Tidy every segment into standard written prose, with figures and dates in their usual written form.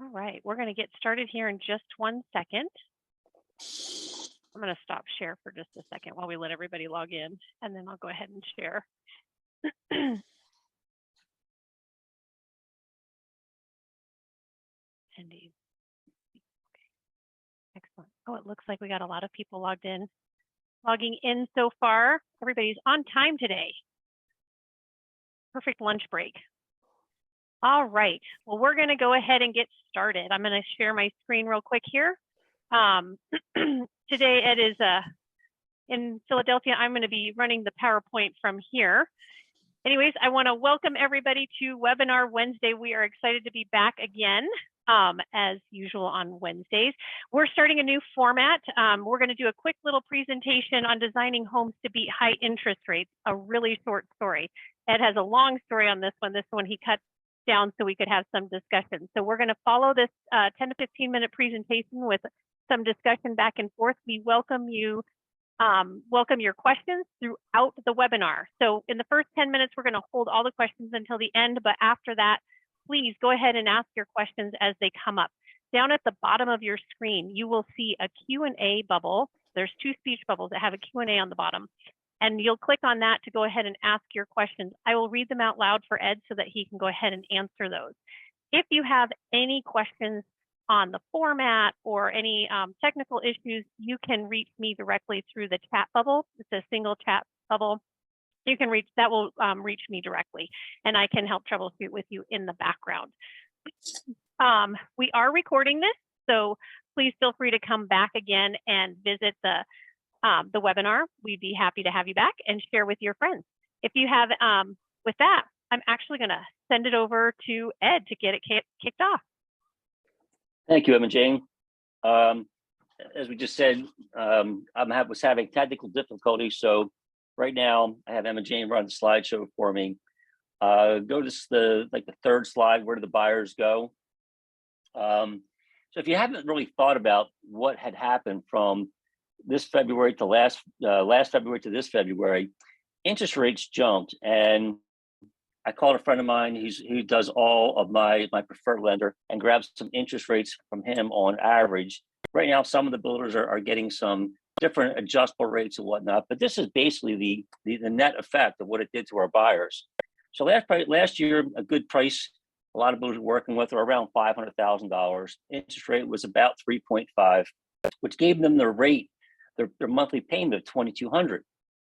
All right, we're going to get started here in just 1 second. I'm going to stop share for just a second while we let everybody log in, and then I'll go ahead and share. Attendees. Okay, excellent. Oh, it looks like we got a lot of people logging in so far. Everybody's on time today. Perfect lunch break. All right, well, we're going to go ahead and get started. I'm going to share my screen real quick here. Today it is in Philadelphia. I'm going to be running the PowerPoint from here. Anyways, I want to welcome everybody to Webinar Wednesday. We are excited to be back again, as usual on Wednesdays. We're starting a new format. We're going to do a quick little presentation on designing homes to beat high interest rates, a really short story. Ed has a long story on this one. This one he cut down so we could have some discussion. So we're going to follow this 10 to 15 minute presentation with some discussion back and forth. We welcome you. Welcome your questions throughout the webinar. So in the first 10 minutes, we're going to hold all the questions until the end, but after that, please go ahead and ask your questions as they come up. Down at the bottom of your screen, you will see a Q&A bubble. There's two speech bubbles that have a Q&A on the bottom, and you'll click on that to go ahead and ask your questions. I will read them out loud for Ed so that he can go ahead and answer those. If you have any questions on the format or any technical issues, you can reach me directly through the chat bubble. It's a single chat bubble. You can reach, that will reach me directly, and I can help troubleshoot with you in the background. We are recording this, so please feel free to come back again and visit the webinar. We'd be happy to have you back and share with your friends. If you have, with that, I'm actually gonna send it over to Ed to get it kicked off. Thank you, Emma Jane. As we just said, was having technical difficulties, so right now I have Emma Jane run the slideshow for me. Go to the third slide. Where do the buyers go? So if you haven't really thought about what had happened from this February to last February to this February, interest rates jumped, and I called a friend of mine who does all of my preferred lender and grabbed some interest rates from him on average. Right now, some of the builders are getting some different adjustable rates and whatnot, but this is basically the net effect of what it did to our buyers. So last year, a good price, a lot of builders were working with, were around $500,000. Interest rate was about 3.5, which gave them their rate, their monthly payment of $2,200.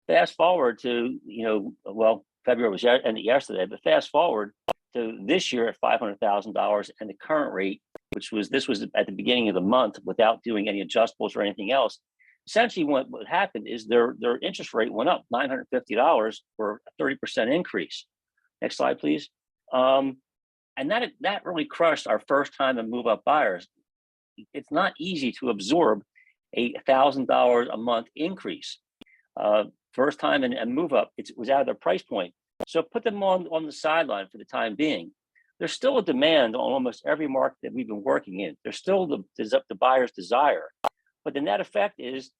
Fast forward to, well, February was ended yesterday, but fast forward to this year at $500,000, and the current rate, this was at the beginning of the month without doing any adjustables or anything else. Essentially, what happened is their interest rate went up $950 for a 30% increase. Next slide, please. And that really crushed our first time and move up buyers. It's not easy to absorb a $1,000 a month increase. First time and move up, it was out of their price point. So put them on the sideline for the time being. There's still a demand on almost every market that we've been working in. There's still the buyer's desire, but the net effect is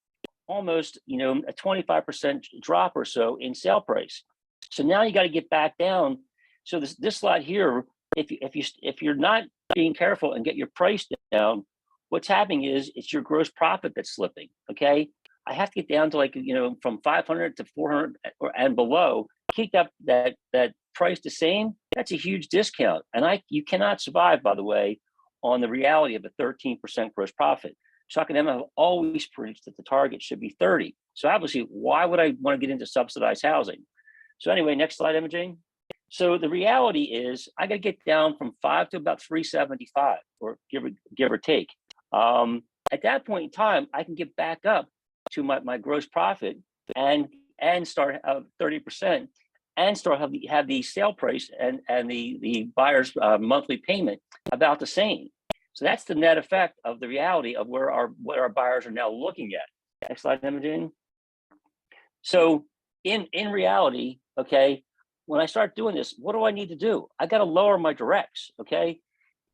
almost a 25% drop or so in sale price. So now you got to get back down. So this slide here, if you're not being careful and get your price down, what's happening is it's your gross profit that's slipping. Okay. I have to get down to from 500 to 400 and below, keep that price the same. That's a huge discount. And you cannot survive, by the way, on the reality of a 13% gross profit. Chuck and Emma have always preached that the target should be 30. So obviously, why would I want to get into subsidized housing? So anyway, next slide, Emma Jane. So the reality is I got to get down from 5 to about 375, or give or take. At that point in time, I can get back up to my gross profit and start 30% and start have the sale price and the buyer's monthly payment about the same. So that's the net effect of the reality of what our buyers are now looking at. Next slide, Imogen. So in reality, okay, when I start doing this, what do I need to do? I got to lower my directs, okay?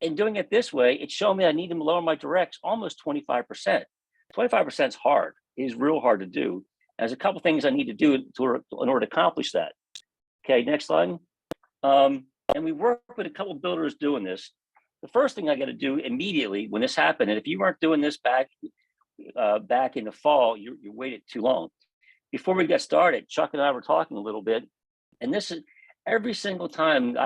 And doing it this way, it's showing me I need to lower my directs almost 25%. 25% is hard. It is real hard to do. There's a couple things I need to do in order to accomplish that. Okay, next slide. And we work with a couple builders doing this. the first thing I got to do immediately when this happened, and if you weren't doing this back in the fall, you waited too long. Before we got started, Chuck and I were talking a little bit, and this is every single time.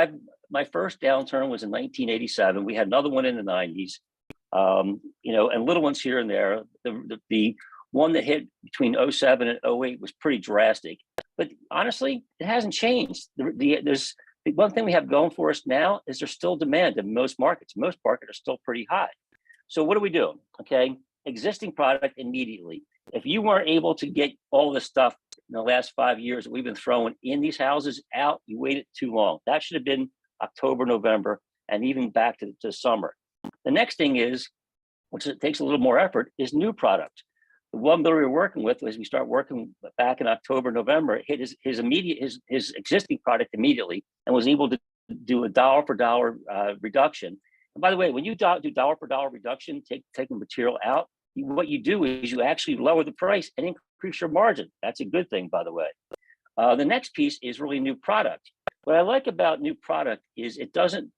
My first downturn was in 1987. We had another one in the 90s, and little ones here and there. The one that hit between 07 and 08 was pretty drastic, but honestly, it hasn't changed. There's the one thing we have going for us now is there's still demand in most markets. Most markets are still pretty high. So what do we do? Okay, existing product immediately. If you weren't able to get all the stuff in the last 5 years that we've been throwing in these houses out, you waited too long. That should have been October, November, and even back to summer. The next thing is, which it takes a little more effort, is new product. The one builder we're working with, as we start working back in October, November, hit his existing product immediately and was able to do a dollar for dollar reduction. And by the way, when you do dollar for dollar reduction, taking material out, what you do is you actually lower the price and increase your margin. That's a good thing, by the way. The next piece is really new product. What I like about new product is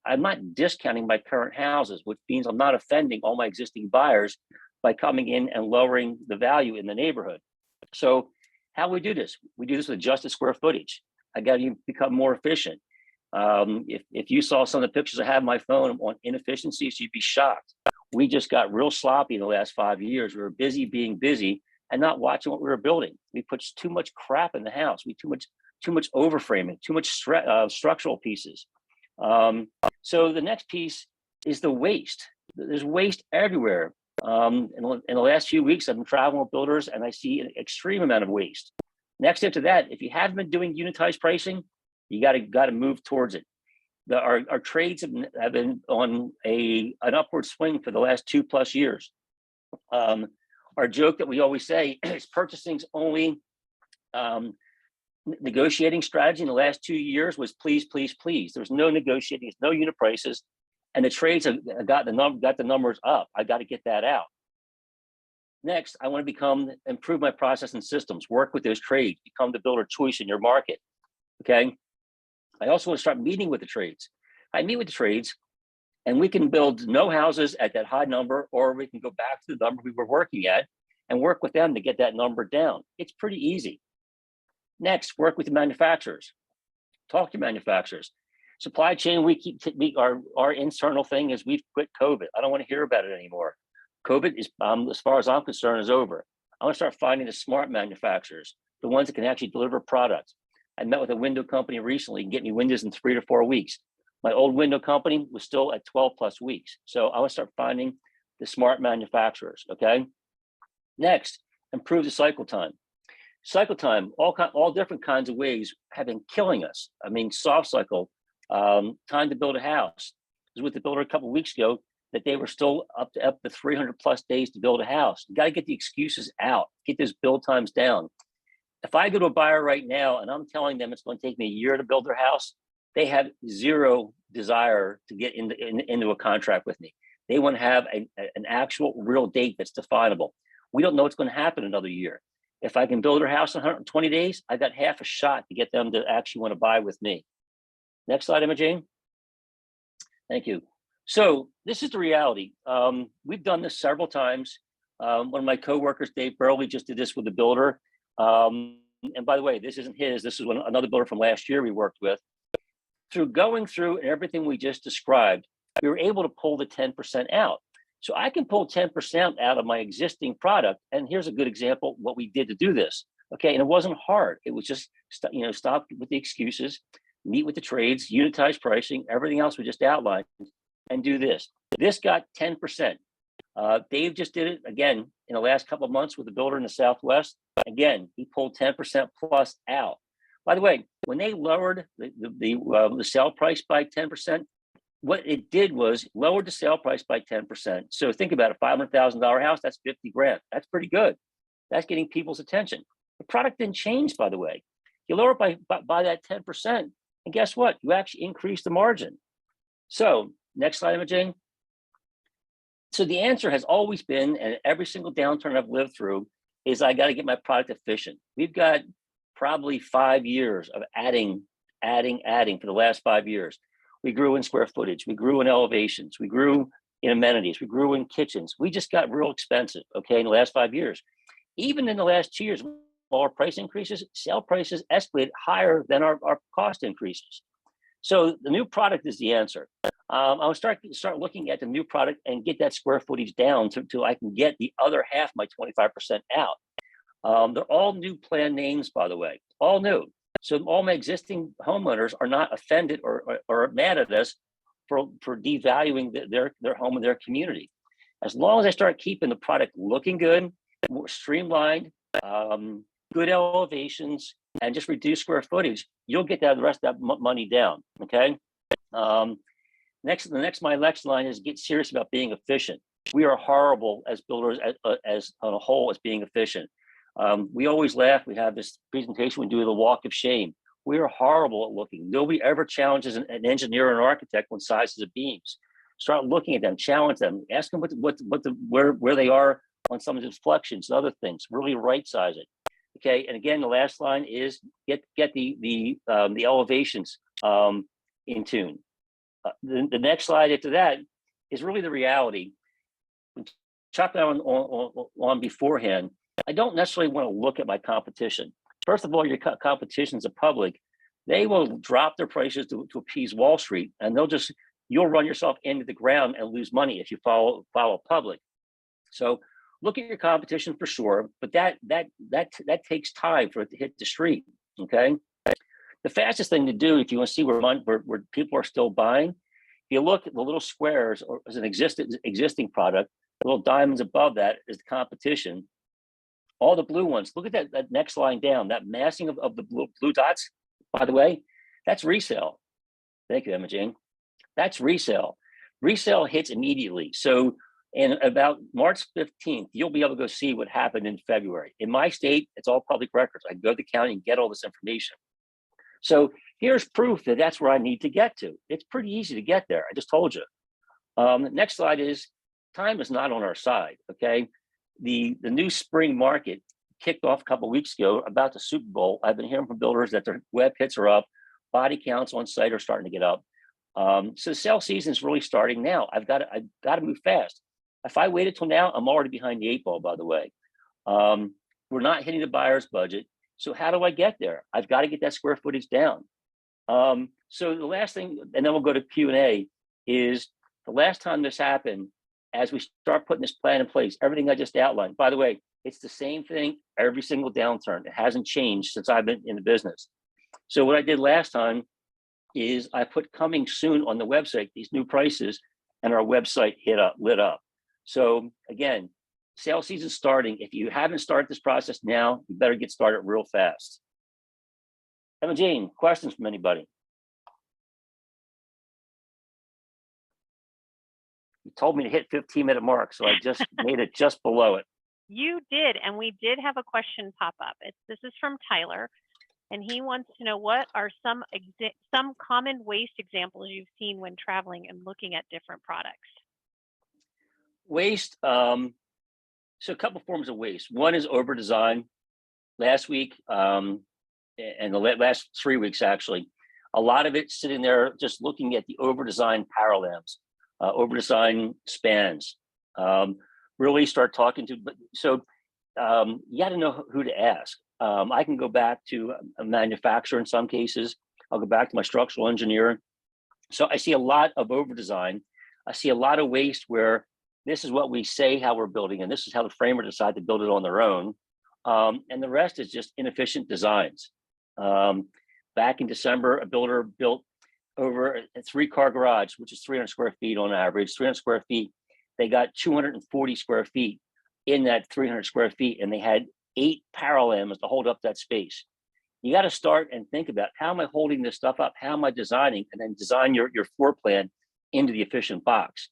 I'm not discounting my current houses, which means I'm not offending all my existing buyers by coming in and lowering the value in the neighborhood. So how we do this? We do this with adjusted square footage. I got to become more efficient. If you saw some of the pictures I have on my phone on inefficiencies, you'd be shocked. We just got real sloppy in the last 5 years. We were busy being busy and not watching what we were building. We put too much crap in the house. We too much overframing, too much structural pieces. So the next piece is the waste. There's waste everywhere. In the last few weeks, I've been traveling with builders and I see an extreme amount of waste. Next up to that, if you haven't been doing unitized pricing, you got to move towards it. Our trades have been on an upward swing for the last 2+ years. Our joke that we always say is purchasing's only negotiating strategy in the last 2 years was please, please, please. There's no negotiating, there's no unit prices, and the trades have got the numbers up. I got to get that out. Next, I want to improve my process and systems, work with those trades, become the builder choice in your market. Okay. I also want to start meeting with the trades. I meet with the trades and we can build no houses at that high number, or we can go back to the number we were working at and work with them to get that number down. It's pretty easy. Next, work with the manufacturers. Talk to manufacturers. Supply chain, our internal thing is we've quit COVID. I don't want to hear about it anymore. COVID is, as far as I'm concerned, is over. I want to start finding the smart manufacturers, the ones that can actually deliver products. I met with a window company recently and get me windows in 3 to 4 weeks. My old window company was still at 12+ weeks. So I want to start finding the smart manufacturers, okay? Next, improve the cycle time. Cycle time, all different kinds of ways have been killing us. I mean, soft cycle, time to build a house. I was with the builder a couple of weeks ago that they were still up to 300+ days to build a house. You got to get the excuses out, get those build times down. If I go to a buyer right now and I'm telling them it's going to take me a year to build their house, they have zero desire to get into a contract with me. They want to have an actual real date that's definable. We don't know what's going to happen another year. If I can build their house in 120 days, I got half a shot to get them to actually want to buy with me. Next slide, Emma Jane. Thank you. So this is the reality. We've done this several times. One of my coworkers, Dave Burley, just did this with the builder. And by the way, this isn't his. This is another builder from last year we worked with. Through going through everything we just described, we were able to pull the 10% out. So I can pull 10% out of my existing product. And here's a good example what we did to do this. Okay, and it wasn't hard. It was just stop with the excuses, meet with the trades, unitize pricing, everything else we just outlined, and do this. This got 10%. Dave just did it again in the last couple of months with the builder in the Southwest. Again, he pulled 10% plus out. By the way, when they lowered the sale price by 10%, what it did was lowered the sale price by 10%. So think about a $500,000 house, that's 50 grand. That's pretty good. That's getting people's attention. The product didn't change, by the way. You lower it by that 10%, and guess what? You actually increase the margin. So next slide, Emma Jane. So the answer has always been, and every single downturn I've lived through, is I got to get my product efficient. We've got probably 5 years of adding for the last 5 years. We grew in square footage. We grew in elevations. We grew in amenities. We grew in kitchens. We just got real expensive, okay, in the last 5 years. Even in the last 2 years, all our price increases, sale prices escalated higher than our cost increases. So the new product is the answer. I'll start looking at the new product and get that square footage down to I can get the other half, my 25% out. They're all new plan names, by the way, all new. So all my existing homeowners are not offended or mad at us for devaluing their home and their community. As long as I start keeping the product looking good, more streamlined, good elevations, and just reduce square footage, you'll get the rest of that money down. Okay. My next line is get serious about being efficient. We are horrible as builders as on a whole as being efficient. We always laugh. We have this presentation we do, the walk of shame. We are horrible at looking. Nobody ever challenges an engineer or an architect on sizes of beams. Start looking at them, challenge them, ask them where they are on some of the deflections and other things. Really right size it. Okay, and again, the last line is get the elevations in tune. The next slide after that is really the reality. Chuck on beforehand. I don't necessarily want to look at my competition. First of all, your competition's a public. They will drop their prices to appease Wall Street, and you'll run yourself into the ground and lose money if you follow public. So look at your competition for sure, but that takes time for it to hit the street. Okay. The fastest thing to do if you want to see where people are still buying, if you look at the little squares or as an existing product, the little diamonds above that is the competition. All the blue ones, look at that next line down, that massing of the blue dots, by the way, that's resale. Thank you, Emma Jane. That's resale. Resale hits immediately. So in about March 15th, you'll be able to go see what happened in February. In my state, it's all public records. I can go to the county and get all this information. So here's proof that that's where I need to get to. It's pretty easy to get there. I just told you. Next slide is time is not on our side, okay? The new spring market kicked off a couple of weeks ago about the Super Bowl. I've been hearing from builders that their web hits are up, body counts on site are starting to get up. So the sale season is really starting now. I've got to move fast. If I waited till now, I'm already behind the 8 ball, by the way. We're not hitting the buyer's budget. So how do I get there? I've got to get that square footage down. So the last thing, and then we'll go to Q&A, is the last time this happened, as we start putting this plan in place, everything I just outlined, by the way, it's the same thing every single downturn. It hasn't changed since I've been in the business. So what I did last time is I put coming soon on the website, these new prices, and our website lit up. So again, sales season starting. If you haven't started this process now, you better get started real fast. Emma Jane, questions from anybody? You told me to hit 15-minute mark, so I just made it just below it. You did, and we did have a question pop up. This is from Tyler, and he wants to know what are some common waste examples you've seen when traveling and looking at different products. Waste, so a couple forms of waste. One is over design. Last week, and the last 3 weeks actually, a lot of it sitting there just looking at the over design parallels. Over design spans, really start talking to, so you got to know who to ask. I can go back to a manufacturer in some cases. I'll go back to my structural engineer. So I see a lot of over design. I see a lot of waste where this is what we say how we're building, and this is how the framer decided to build it on their own. And the rest is just inefficient designs. Back in December, a builder built over a 3-car garage, which is 300 square feet on average, 300 square feet. They got 240 square feet in that 300 square feet, and they had 8 parallels to hold up that space. You got to start and think about, how am I holding this stuff up? How am I designing? And then design your floor plan into the efficient box.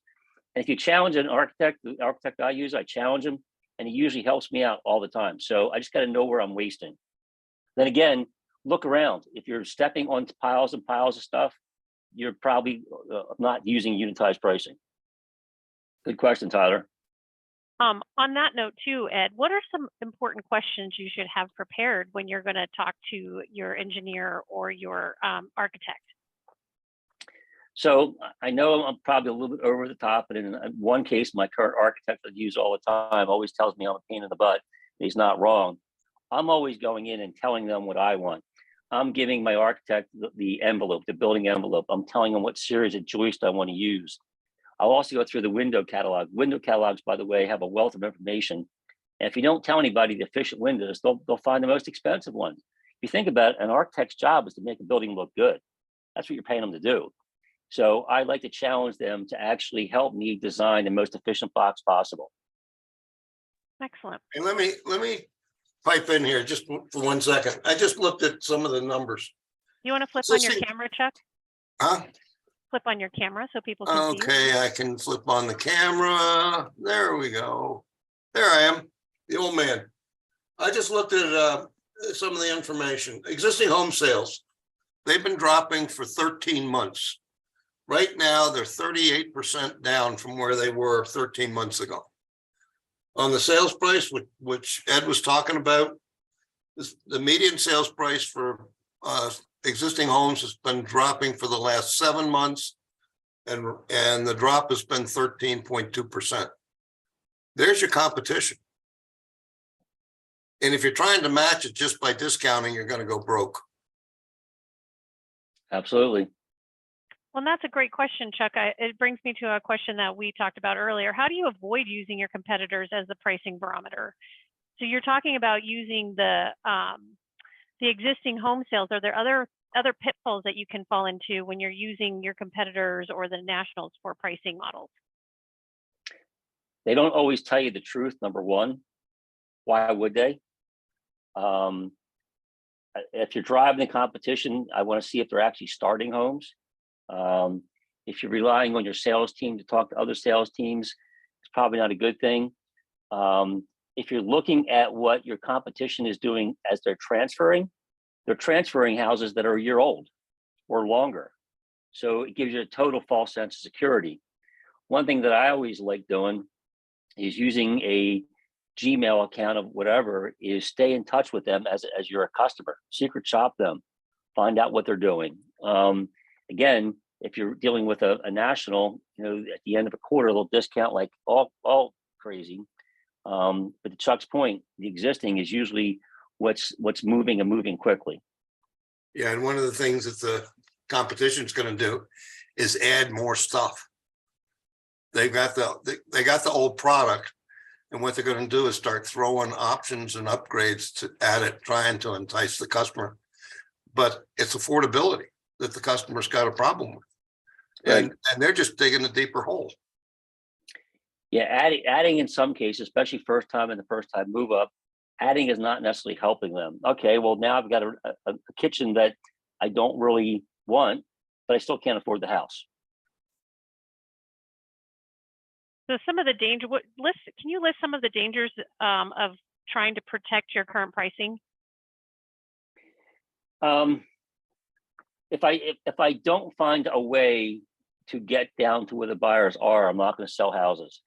And if you challenge an architect, the architect I use, I challenge him, and he usually helps me out all the time. So I just got to know where I'm wasting. Then again, look around. If you're stepping on piles and piles of stuff, you're probably not using unitized pricing. Good question, Tyler. On that note too, Ed, what are some important questions you should have prepared when you're going to talk to your engineer or your architect? So I know I'm probably a little bit over the top, but in one case, my current architect that I use all the time always tells me I'm a pain in the butt. He's not wrong. I'm always going in and telling them what I want. I'm giving my architect the envelope, the building envelope. I'm telling them what series of joist I want to use. I'll also go through the window catalog. Window catalogs, by the way, have a wealth of information. And if you don't tell anybody the efficient windows, they'll find the most expensive ones. If you think about it, an architect's job is to make a building look good. That's what you're paying them to do. So I like to challenge them to actually help me design the most efficient box possible. Excellent. And let me pipe in here just for 1 second. I just looked at some of the numbers. You want to flip So on your see- camera, Chuck? Huh? Flip on your camera so people can see you. Okay, I can flip on the camera. There we go. There I am, the old man. I just looked at some of the information. Existing home sales. They've been dropping for 13 months. Right now, they're 38% down from where they were 13 months ago. On the sales price, which Ed was talking about, the median sales price for existing homes has been dropping for the last 7 months, and the drop has been 13.2%. There's your competition. And if you're trying to match it just by discounting, you're going to go broke. Absolutely. Well, that's a great question, Chuck. It brings me to a question that we talked about earlier. How do you avoid using your competitors as the pricing barometer? So you're talking about using the existing home sales. Are there other pitfalls that you can fall into when you're using your competitors or the nationals for pricing models? They don't always tell you the truth, number one. Why would they? If you're driving the competition, I want to see if they're actually starting homes. If you're relying on your sales team to talk to other sales teams, it's probably not a good thing. If you're looking at what your competition is doing as they're transferring houses that are a year old or longer. So it gives you a total false sense of security. One thing that I always like doing is using a Gmail account of whatever, is stay in touch with them as you're a customer, secret shop them, find out what they're doing. Again, if you're dealing with a national, at the end of a quarter, they'll discount like all crazy. But to Chuck's point, the existing is usually what's moving and moving quickly. Yeah, and one of the things that the competition is going to do is add more stuff. They got the old product, and what they're going to do is start throwing options and upgrades to add it, trying to entice the customer. But it's affordability that the customer's got a problem with. And they're just digging a deeper hole. Yeah, adding in some cases, especially first time and the first time move up, adding is not necessarily helping them. Okay, well now I've got a kitchen that I don't really want, but I still can't afford the house. So some of the danger, can you list some of the dangers of trying to protect your current pricing? If I don't find a way to get down to where the buyers are, I'm not going to sell houses.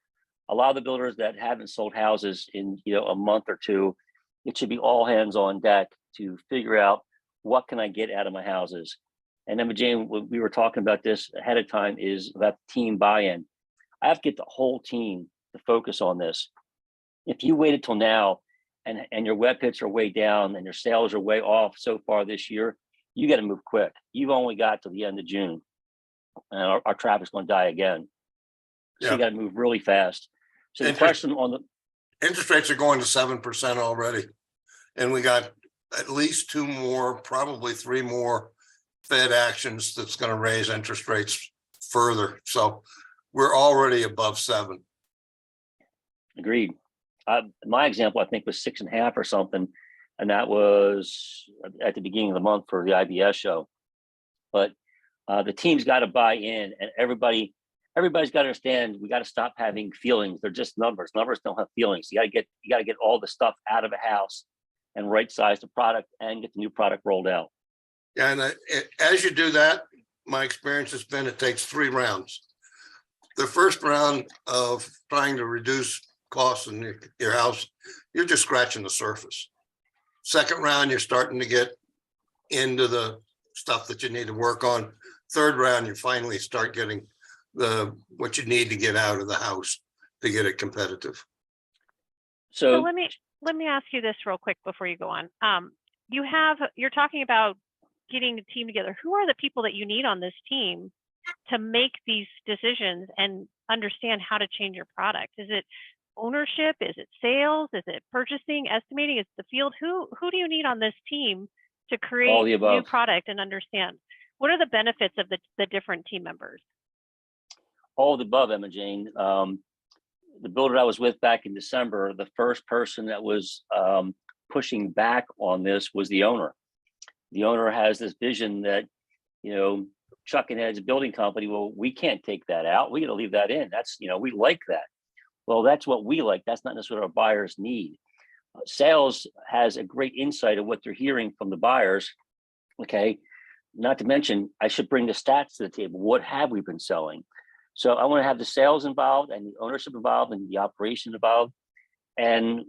A lot of the builders that haven't sold houses in a month or two, it should be all hands on deck to figure out what can I get out of my houses. And then Jane, we were talking about this ahead of time, is about team buy-in. I have to get the whole team to focus on this. If you waited till now and your web hits are way down and your sales are way off so far this year, you got to move quick. You've only got to the end of June, and our traffic's going to die again. So you got to move really fast. So the question on the interest rates are going to 7% already, and we got at least 2 more, probably 3 more Fed actions that's going to raise interest rates further. So we're already above 7. Agreed. My example, I think, was 6.5 or something, and that was at the beginning of the month for the IBS show. But the team's got to buy in, and everybody's got to understand. We got to stop having feelings. They're just numbers. Numbers don't have feelings. You got to get all the stuff out of a house and right size the product and get the new product rolled out. Yeah, and as you do that, my experience has been it takes 3 rounds. The first round of trying to reduce costs in your house, you're just scratching the surface. Second round, you're starting to get into the stuff that you need to work on. third round, you finally start getting what you need to get out of the house to get it competitive. So So let me ask you this real quick before you go on. You're talking about getting a team together. Who are the people that you need on this team to make these decisions and understand how to change your product? Is it ownership? Is it sales? Is it purchasing, estimating? Is it the field? Who do you need on this team to create all the new above. product and understand? What are the benefits of the different team members? All of the above, Emma Jane. The builder I was with back in December, the first person that was pushing back on this was the owner. The owner has this vision that, you know, Chuck and Ed's building company, well, we can't take that out. We got to leave that in. That's, you know, we like that. Well, that's what we like. That's not necessarily what our buyers need. Sales has a great insight of what they're hearing from the buyers. Okay. Not to mention, I should bring the stats to the table. What have we been selling? So I want to have the sales involved and the ownership involved and the operation involved. And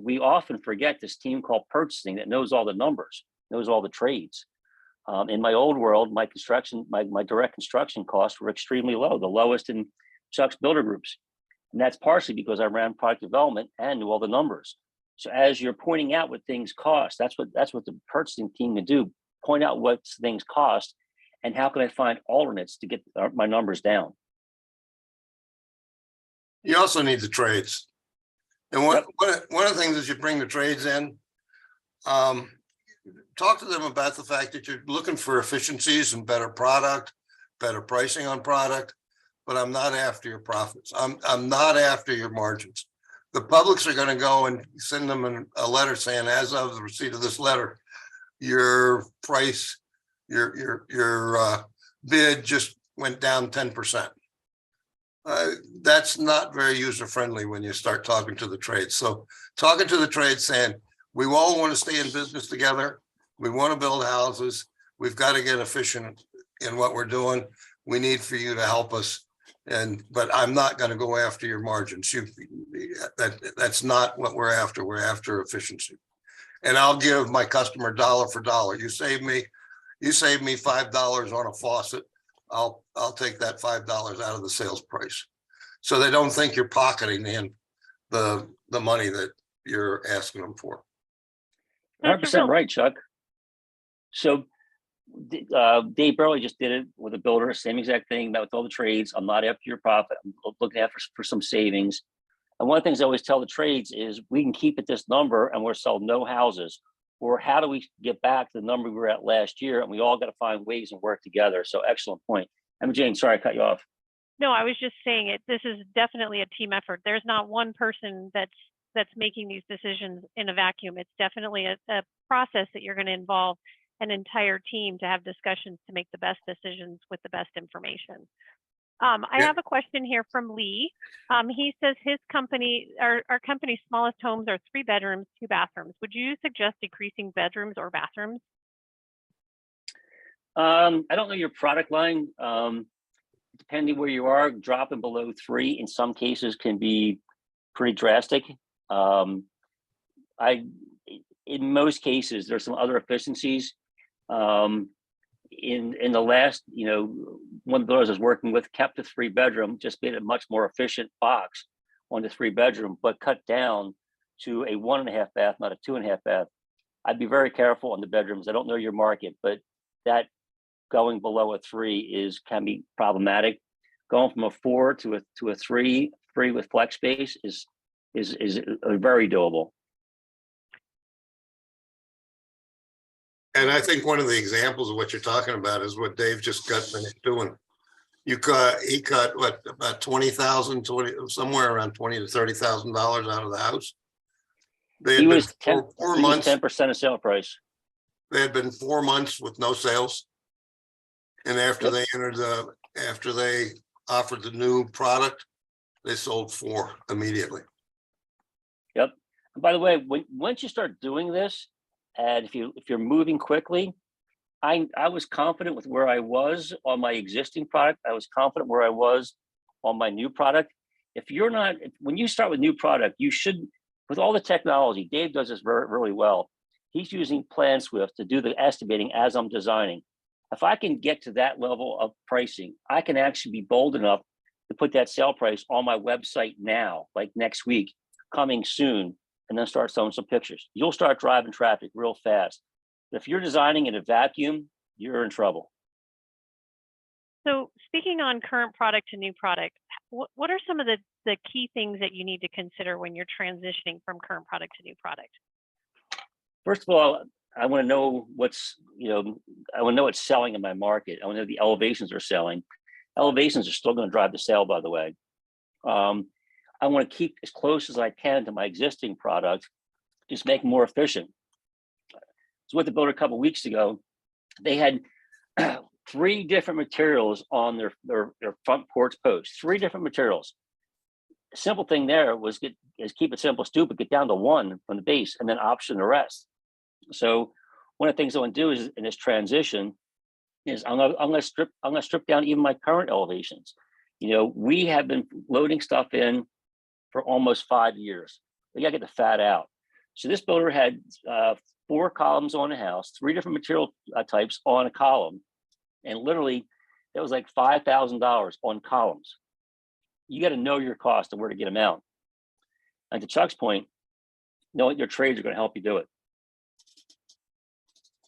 we often forget this team called purchasing that knows all the numbers, knows all the trades. In my old world, my direct construction costs were extremely low, the lowest in Chuck's builder groups. And that's partially because I ran product development and knew all the numbers. So as you're pointing out what things cost, that's what the purchasing team can do. Point out what things cost and how can I find alternates to get my numbers down. You also need the trades. And one Yep. of the things is you bring the trades in, talk to them about the fact that you're looking for efficiencies and better product, better pricing on product, but I'm not after your profits. I'm not after your margins. The publics are going to go and send them a letter saying, as of the receipt of this letter, your price, your bid just went down 10%. That's not very user-friendly when you start talking to the trades. So talking to the trades saying, we all want to stay in business together. We want to build houses. We've got to get efficient in what we're doing. We need for you to help us. But I'm not going to go after your margins. That's not what we're after. We're after efficiency. And I'll give my customer dollar for dollar. You save me $5 on a faucet. I'll take that $5 out of the sales price. So they don't think you're pocketing in the money that you're asking them for. 100% right, Chuck. So Dave Burley just did it with a builder, same exact thing, met with all the trades. I'm not after your profit. I'm looking after for some savings. And one of the things I always tell the trades is we can keep at this number and we'll sell no houses. Or how do we get back to the number we were at last year? And we all got to find ways and work together. So excellent point. Emma Jane, sorry, I cut you off. No, I was just saying this is definitely a team effort. There's not one person that's making these decisions in a vacuum. It's definitely a process that you're going to involve an entire team to have discussions to make the best decisions with the best information. I have a question here from Lee. He says his company, our company's smallest homes are 3 bedrooms, 2 bathrooms. Would you suggest decreasing bedrooms or bathrooms? I don't know your product line. Depending where you are, dropping below 3 in some cases can be pretty drastic. In most cases, there's some other efficiencies. In the last, one of those I was working with kept the 3 bedroom, just made a much more efficient box on the 3 bedroom, but cut down to a 1.5 bath, not a 2.5 bath. I'd be very careful on the bedrooms. I don't know your market, but that going below a 3 can be problematic. Going from a 4 to a 3 with flex space is very doable. And I think one of the examples of what you're talking about is what Dave just got finished doing. He cut what, about 20,000, somewhere around $20,000 to $30,000 out of the house. He was 4 months. 10% of sale price. They had been 4 months with no sales. And after they offered the new product, they sold 4 immediately. Yep. And by the way, once you start doing this, and if you're moving quickly, I was confident with where I was on my existing product. I was confident where I was on my new product. When you start with new product, you should, with all the technology, Dave does this very, really well. He's using PlanSwift to do the estimating as I'm designing. If I can get to that level of pricing, I can actually be bold enough to put that sale price on my website now, like next week, coming soon, and then start selling some pictures. You'll start driving traffic real fast. If you're designing in a vacuum, you're in trouble. So speaking on current product to new product, what are some of the key things that you need to consider when you're transitioning from current product to new product? First of all, I want to know I want to know what's selling in my market. I want to know the elevations are selling. Elevations are still going to drive the sale, by the way. I want to keep as close as I can to my existing product, just make it more efficient. So with the builder a couple of weeks ago, they had 3 different materials on their front porch post, 3 different materials. Simple thing there was keep it simple, stupid, get down to 1 from the base and then option the rest. So one of the things I want to do is in this transition is I'm gonna strip down even my current elevations. We have been loading stuff in for almost 5 years. We gotta get the fat out. So this builder had 4 columns on the house, 3 different material types on a column, and literally that was like $5,000 on columns. You got to know your cost and where to get them out. And to Chuck's point, knowing your trades are going to help you do it.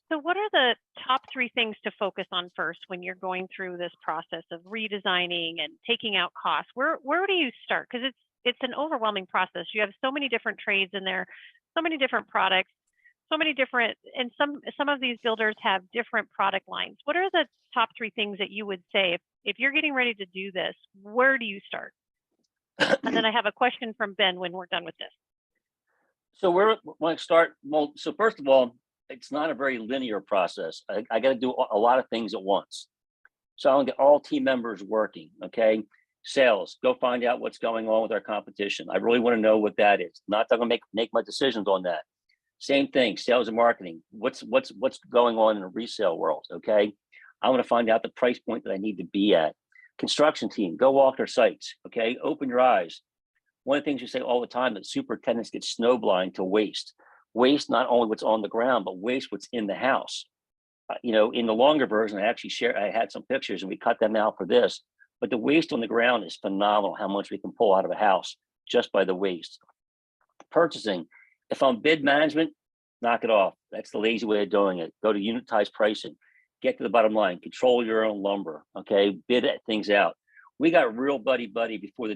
So what are the top 3 things to focus on first when you're going through this process of redesigning and taking out costs? Where do you start? Because it's an overwhelming process. You have so many different trades in there, so many different products, so many different, and some of these builders have different product lines. What are the top 3 things that you would say if you're getting ready to do this? Where do you start? And then I have a question from Ben when we're done with this. So where when I start, well, so first of all, it's not a very linear process. I got to do a lot of things at once. So I'll get all team members working. Okay, sales, go find out what's going on with our competition. I really want to know what that is. Not that I'm gonna make my decisions on that. Same thing, sales and marketing. What's going on in the resale world? Okay, I want to find out the price point that I need to be at. Construction team, go walk their sites. Okay, open your eyes. One of the things you say all the time that superintendents get snowblind to waste. Waste not only what's on the ground, but waste what's in the house. In the longer version, I had some pictures and we cut them out for this, but the waste on the ground is phenomenal how much we can pull out of a house just by the waste. Purchasing, if I'm bid management, knock it off. That's the lazy way of doing it. Go to unitized pricing, get to the bottom line, control your own lumber, okay? Bid things out. We got real buddy before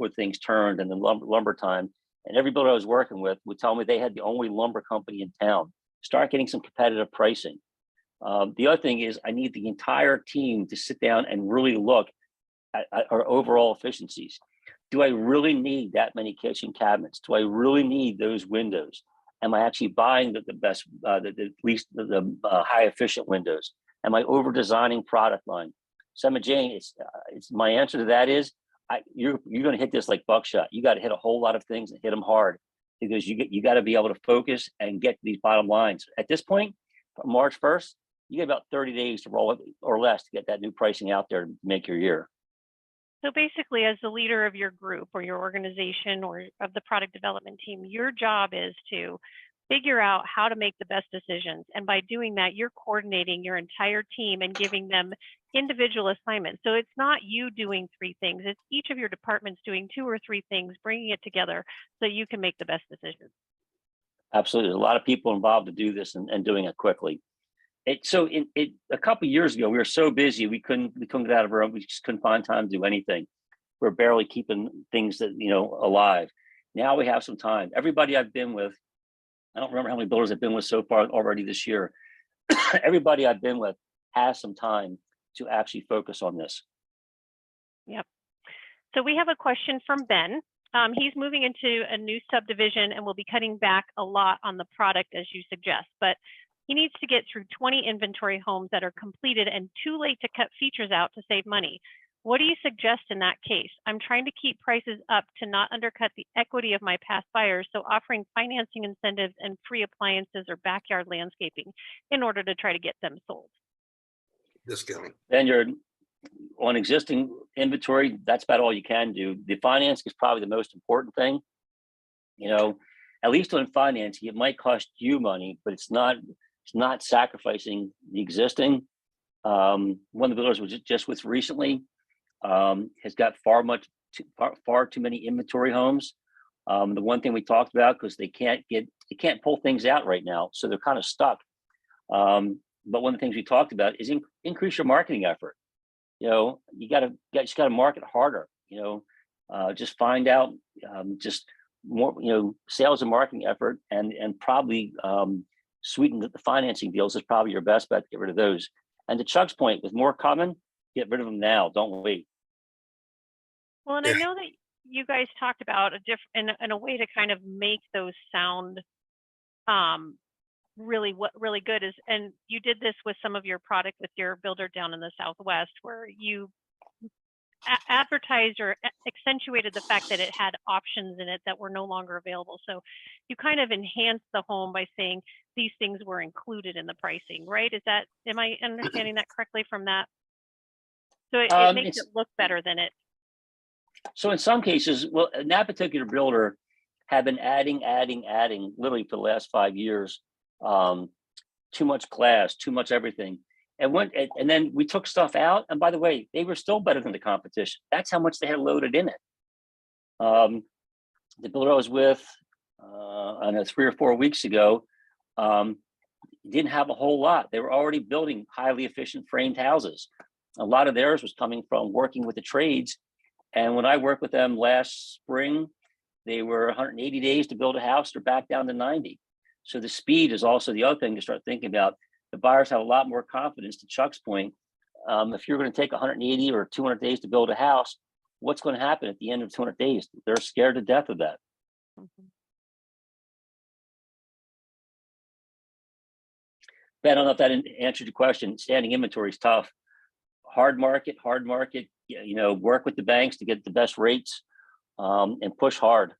things turned and the lumber time. And every builder I was working with would tell me they had the only lumber company in town. Start getting some competitive pricing. The other thing is I need the entire team to sit down and really look at our overall efficiencies. Do I really need that many kitchen cabinets? Do I really need those windows? Am I actually buying the best, at least the high efficient windows? Am I over designing product line? So Emma Jane, it's my answer to that is you're going to hit this like buckshot. You got to hit a whole lot of things and hit them hard because you got to be able to focus and get these bottom lines. At this point, March 1st, you get about 30 days to roll it or less to get that new pricing out there to make your year. So basically, as the leader of your group or your organization or of the product development team, your job is to figure out how to make the best decisions. And by doing that, you're coordinating your entire team and giving them individual assignments. So it's not you doing 3 things, it's each of your departments doing 2 or 3 things, bringing it together so you can make the best decisions. Absolutely. There's a lot of people involved to do this and doing it quickly. A couple of years ago, we were so busy, we couldn't get out of our own, we just couldn't find time to do anything. We're barely keeping things alive. Now we have some time. Everybody I've been with, I don't remember how many builders I've been with so far already this year. Everybody I've been with has some time to actually focus on this. Yep. So we have a question from Ben. He's moving into a new subdivision and will be cutting back a lot on the product as you suggest, but he needs to get through 20 inventory homes that are completed and too late to cut features out to save money. What do you suggest in that case? I'm trying to keep prices up to not undercut the equity of my past buyers, so offering financing incentives and free appliances or backyard landscaping in order to try to get them sold. Discounting. Then you're on existing inventory, that's about all you can do. The finance is probably the most important thing. At least on financing, it might cost you money, but it's not sacrificing the existing. One of the builders was just with recently, has got far too many inventory homes. The one thing we talked about, because they can't pull things out right now, so they're kind of stuck. But one of the things we talked about is increase your marketing effort. You just got to market harder. Just find out just more, sales and marketing effort, and probably sweeten the financing deals is probably your best bet to get rid of those. And to Chuck's point, with more coming, get rid of them now. Don't wait. Well, and I know that you guys talked about a way to kind of make those sound really good is, and you did this with some of your product with your builder down in the Southwest, where you advertised or accentuated the fact that it had options in it that were no longer available. So you kind of enhanced the home by saying these things were included in the pricing, right? Am I understanding that correctly from that? So it makes it look better than it. So in some cases, well, that particular builder have been adding literally for the last 5 years, too much class, too much everything. And then we took stuff out. And by the way, they were still better than the competition. That's how much they had loaded in it. The builder I was with, I don't know, 3 or 4 weeks ago, didn't have a whole lot. They were already building highly efficient framed houses. A lot of theirs was coming from working with the trades. And when I worked with them last spring, they were 180 days to build a house. They're back down to 90. So the speed is also the other thing to start thinking about. The buyers have a lot more confidence, to Chuck's point. If you're going to take 180 or 200 days to build a house, what's going to happen at the end of 200 days? They're scared to death of that. Mm-hmm. Ben, I don't know if that answered your question. Standing inventory is tough. Hard market, work with the banks to get the best rates, and push hard.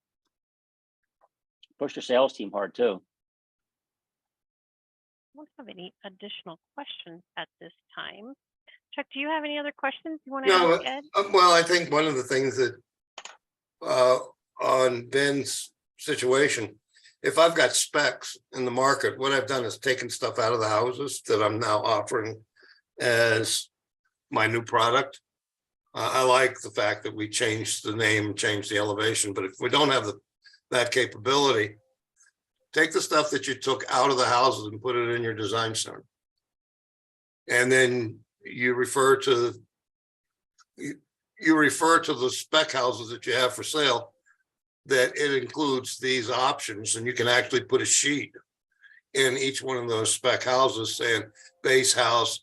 Push your sales team hard too. I don't have any additional questions at this time. Chuck, do you have any other questions you want to ask Ed? Well, I think one of the things that on Ben's situation, if I've got specs in the market, what I've done is taken stuff out of the houses that I'm now offering as my new product. I like the fact that we changed the name, changed the elevation, but if we don't have that capability, take the stuff that you took out of the houses and put it in your design center. And then you refer to the spec houses that you have for sale, that it includes these options, and you can actually put a sheet in each one of those spec houses saying base house,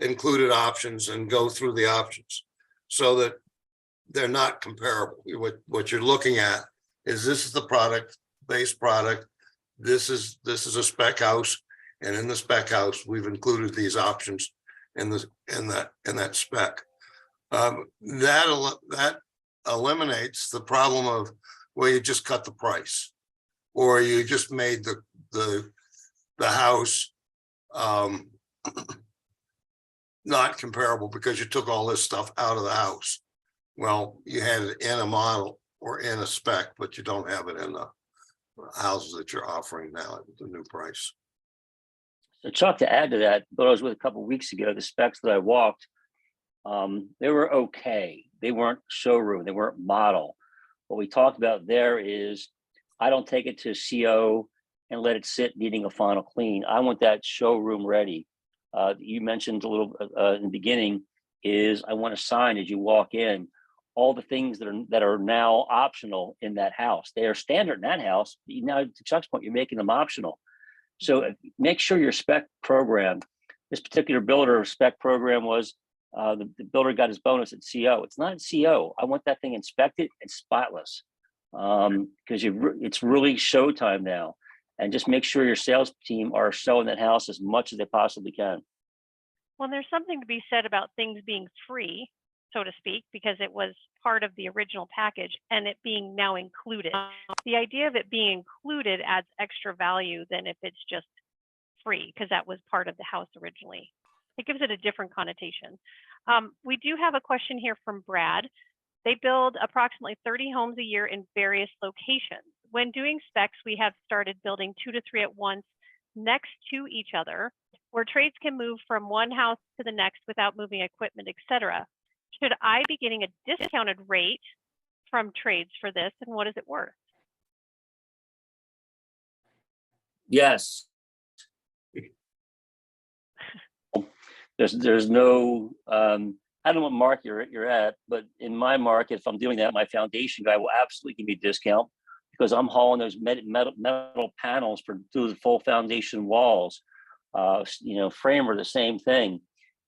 included options, and go through the options so that they're not comparable. What you're looking at is, this is the product, base product. This is a spec house, and in the spec house, we've included these options in that spec. That eliminates the problem of where you just cut the price, or you just made the house not comparable because you took all this stuff out of the house. Well, you had it in a model or in a spec, but you don't have it in the houses that you're offering now at the new price. So Chuck, to add to that, but I was with a couple of weeks ago, the specs that I walked, they were okay. They weren't showroom, they weren't model. What we talked about there is, I don't take it to CO and let it sit needing a final clean. I want that showroom ready. You mentioned a little in the beginning is, I want a sign as you walk in, all the things that are now optional in that house. They are standard in that house. Now, to Chuck's point, you're making them optional. So make sure your spec program, this particular builder spec program was, the builder got his bonus at CO. It's not CO. I want that thing inspected and spotless, because it's really showtime now. And just make sure your sales team are showing that house as much as they possibly can. Well, there's something to be said about things being free, so to speak, because it was part of the original package and it being now included. The idea of it being included adds extra value than if it's just free, because that was part of the house originally. It gives it a different connotation. We do have a question here from Brad. They build approximately 30 homes a year in various locations. When doing specs, we have started building 2 to 3 at once next to each other. where trades can move from one house to the next without moving equipment, etc. Should I be getting a discounted rate from trades for this, and what is it worth? Yes. There's no, I don't know what mark you're at, but in my market, if I'm doing that, my foundation guy will absolutely give me a discount because I'm hauling those metal panels through the full foundation walls. Framer, the same thing.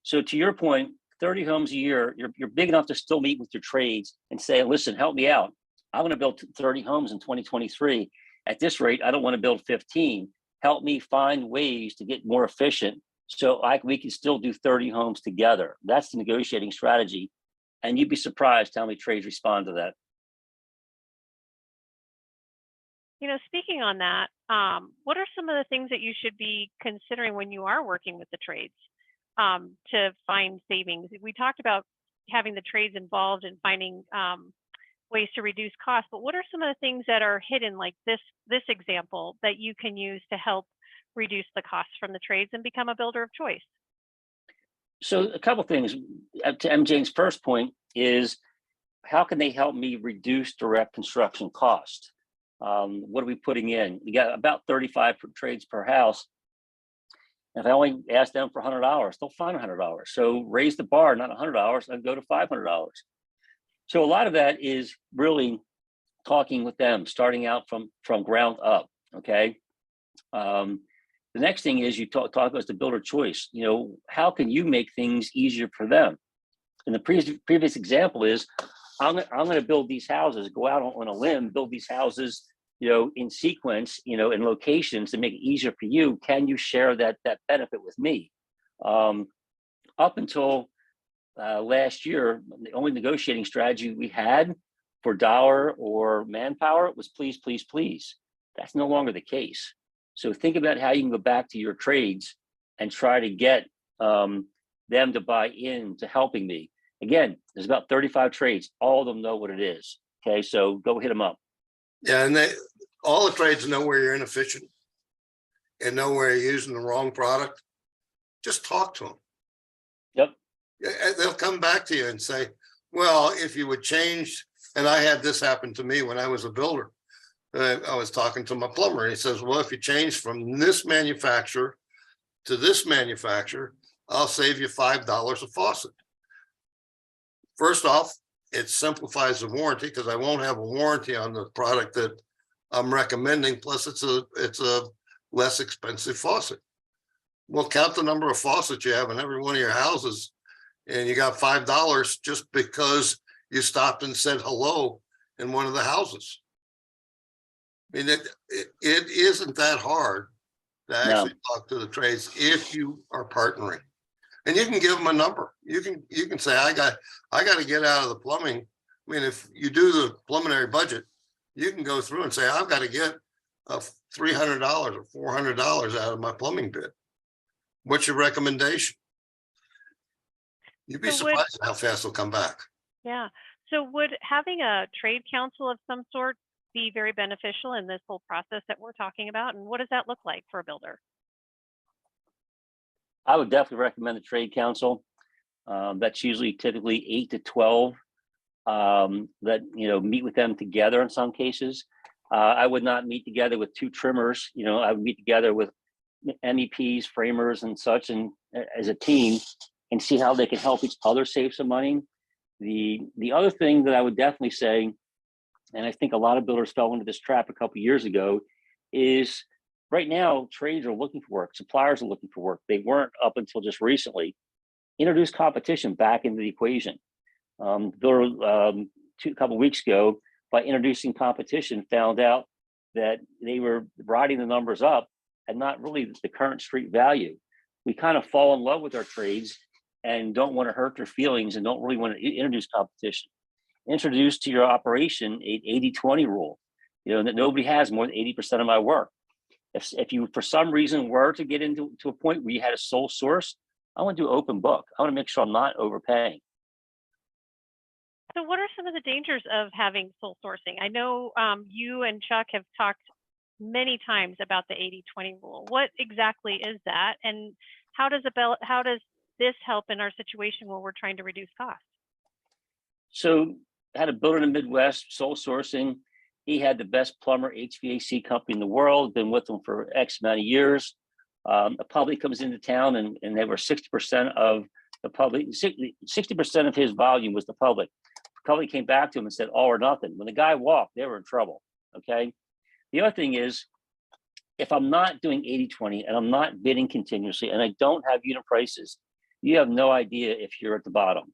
So to your point, 30 homes a year, you're big enough to still meet with your trades and say, listen, help me out. I want to build 30 homes in 2023. At this rate, I don't want to build 15. Help me find ways to get more efficient so we can still do 30 homes together. That's the negotiating strategy. And you'd be surprised how many trades respond to that. Speaking on that, what are some of the things that you should be considering when you are working with the trades to find savings? We talked about having the trades involved and finding ways to reduce costs, but what are some of the things that are hidden, like this example, that you can use to help reduce the costs from the trades and become a builder of choice? So a couple of things. To MJ's first point is, how can they help me reduce direct construction cost? What are we putting in? We got about 35 trades per house. If I only ask them for $100, they'll find $100. So raise the bar, not $100, and go to $500. So a lot of that is really talking with them, starting out from ground up. Okay. The next thing is you talk about the builder choice. How can you make things easier for them? And the previous example is, I'm going to build these houses, go out on a limb, build these houses, in sequence, in locations to make it easier for you. Can you share that benefit with me? Up until last year, the only negotiating strategy we had for dollar or manpower was please, please, please. That's no longer the case. So think about how you can go back to your trades and try to get them to buy in to helping me. Again, there's about 35 trades. All of them know what it is. Okay, so go hit them up. Yeah, and all the trades know where you're inefficient and know where you're using the wrong product. Just talk to them. Yep. They'll come back to you and say, well, if you would change, and I had this happen to me when I was a builder. I was talking to my plumber, and he says, well, if you change from this manufacturer to this manufacturer, I'll save you $5 a faucet. First off, it simplifies the warranty because I won't have a warranty on the product that I'm recommending. Plus, it's a less expensive faucet. Well, count the number of faucets you have in every one of your houses, and you got $5 just because you stopped and said hello in one of the houses. I mean, it isn't that hard to actually talk to the trades if you are partnering, and you can give them a number. You can say, I got to get out of the plumbing. I mean, if you do the preliminary budget, you can go through and say, I've got to get $300 or $400 out of my plumbing bid. What's your recommendation? You'd be surprised how fast they'll come back. Yeah. So would having a trade council of some sort be very beneficial in this whole process that we're talking about? And what does that look like for a builder? I would definitely recommend the trade council. That's usually typically 8 to 12 that meet with them together in some cases. I would not meet together with two trimmers. I would meet together with MEPs, framers, and such, and as a team, and see how they can help each other save some money. The other thing that I would definitely say, and I think a lot of builders fell into this trap a couple of years ago, is right now trades are looking for work, suppliers are looking for work. They weren't up until just recently. Introduce competition back into the equation. Builder a couple of weeks ago, by introducing competition, found out that they were riding the numbers up and not really the current street value. We kind of fall in love with our trades and don't want to hurt their feelings and don't really want to introduce competition. Introduce to your operation an 80-20 rule, that nobody has more than 80% of my work. If you, for some reason, were to get into a point where you had a sole source, I want to do open book. I want to make sure I'm not overpaying. So what are some of the dangers of having sole sourcing? I know you and Chuck have talked many times about the 80-20 rule. What exactly is that? And how does this help in our situation where we're trying to reduce costs? So I had a builder in the Midwest, sole sourcing. He had the best plumber HVAC company in the world, been with them for X amount of years. A public comes into town and they were 60% of the public, 60% of his volume was the public. The public came back to him and said, all or nothing. When the guy walked, they were in trouble, okay? The other thing is, if I'm not doing 80-20 and I'm not bidding continuously and I don't have unit prices, you have no idea if you're at the bottom.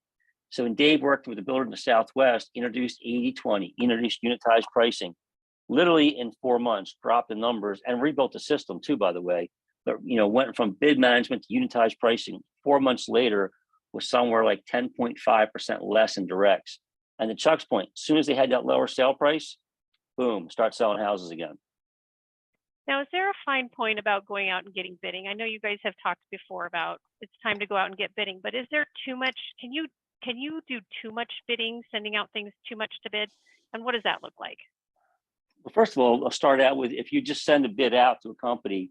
So when Dave worked with a builder in the Southwest, introduced 80-20, introduced unitized pricing, literally in 4 months, dropped the numbers and rebuilt the system too, by the way. But went from bid management to unitized pricing. 4 months later was somewhere like 10.5% less in directs. And to Chuck's point, as soon as they had that lower sale price, boom, start selling houses again. Now, is there a fine point about going out and getting bidding? I know you guys have talked before about it's time to go out and get bidding, but is there too much? Can you do too much bidding, sending out things too much to bid? And what does that look like? Well, first of all, I'll start out with, if you just send a bid out to a company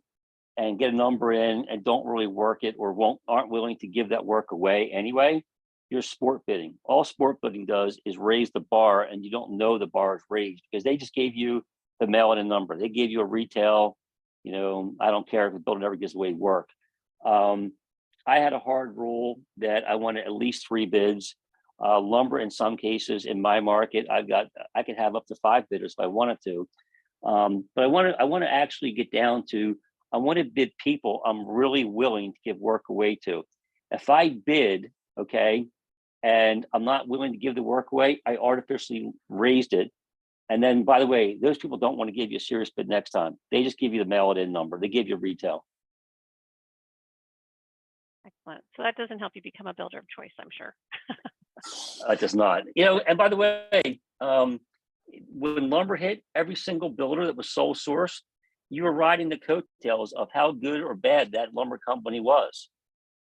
and get a number in and don't really work it or aren't willing to give that work away anyway, you're sport bidding. All sport bidding does is raise the bar, and you don't know the bar is raised because they just gave you the mail-in number. They gave you a retail, I don't care if the builder never gives away work. I had a hard rule that I wanted at least 3 bids. Lumber, in some cases, in my market, I could have up to 5 bidders if I wanted to. But I want to actually get down to, I want to bid people I'm really willing to give work away to. If I bid, okay, and I'm not willing to give the work away, I artificially raised it. And then, by the way, those people don't want to give you a serious bid next time. They just give you the mail-it-in number. They give you retail. Excellent. So that doesn't help you become a builder of choice, I'm sure. It does not. And by the way, when lumber hit, every single builder that was sole source, you were riding the coattails of how good or bad that lumber company was,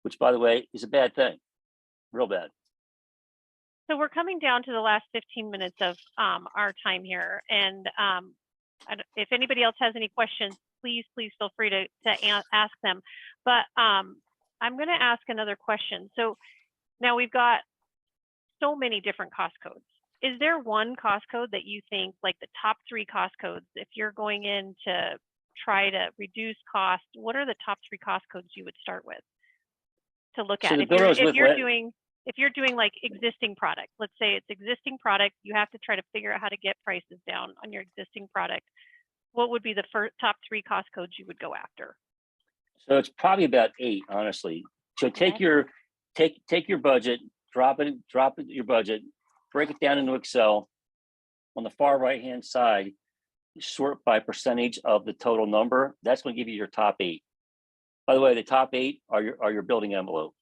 which, by the way, is a bad thing, real bad. So we're coming down to the last 15 minutes of our time here. And if anybody else has any questions, please feel free to ask them. But I'm going to ask another question. So now we've got so many different cost codes. Is there one cost code that you think, like the top 3 cost codes, if you're going in to try to reduce cost, what are the top 3 cost codes you would start with to look at? If you're doing like existing product, let's say it's existing product, you have to try to figure out how to get prices down on your existing product. What would be the top 3 cost codes you would go after? So it's probably about 8, honestly. So take your budget, drop it your budget, break it down into Excel. On the far right-hand side, sort by percentage of the total number. That's going to give you your top 8. By the way, the top 8 are your building envelope.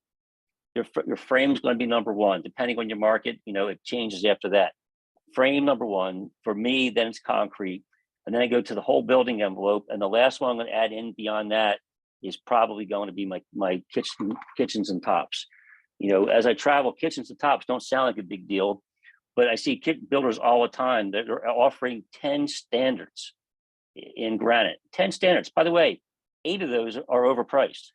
Your frame is going to be number 1. Depending on your market, it changes after that. Frame number 1 for me, then it's concrete, and then I go to the whole building envelope. And the last one I'm going to add in beyond that is probably going to be my kitchens and tops. As I travel, kitchens and tops don't sound like a big deal, but I see kit builders all the time that are offering 10 standards in granite. 10 standards. By the way, 8 of those are overpriced.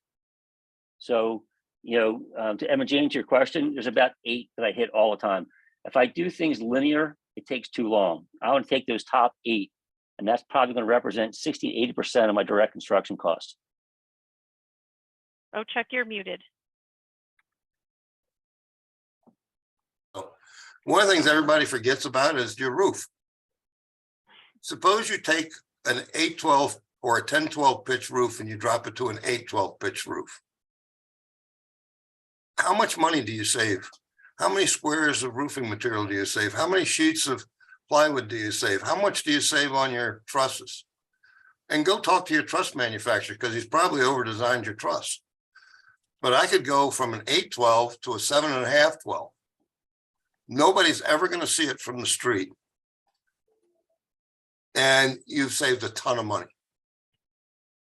So, to Emma Jane, to your question, there's about 8 that I hit all the time. If I do things linear, it takes too long. I want to take those top 8, and that's probably going to represent 60 to 80% of my direct construction costs. Oh, Chuck, you're muted. One of the things everybody forgets about is your roof. Suppose you take an 8-12 or a 10-12 pitch roof and you drop it to an 8-12 pitch roof. How much money do you save? How many squares of roofing material do you save? How many sheets of plywood do you save? How much do you save on your trusses? And go talk to your truss manufacturer, because he's probably over-designed your truss. But I could go from an 8-12 to a 7.5-12. Nobody's ever going to see it from the street. And you've saved a ton of money.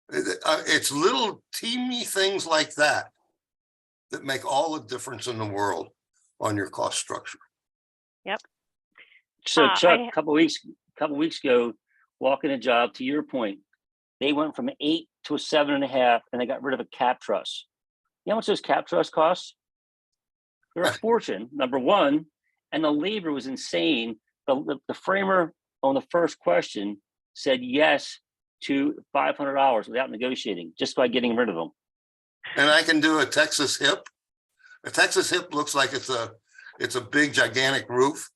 It's little teeny things like that that make all the difference in the world on your cost structure. Yep. So Chuck, a couple weeks ago, walking a job, to your point, they went from 8 to a 7.5, and they got rid of a cap truss. You know how much those cap truss costs? They're a fortune, number one, and the labor was insane. The framer on the first question said yes to $500 without negotiating, just by getting rid of them. And I can do a Texas hip. A Texas hip looks like it's a big gigantic roof,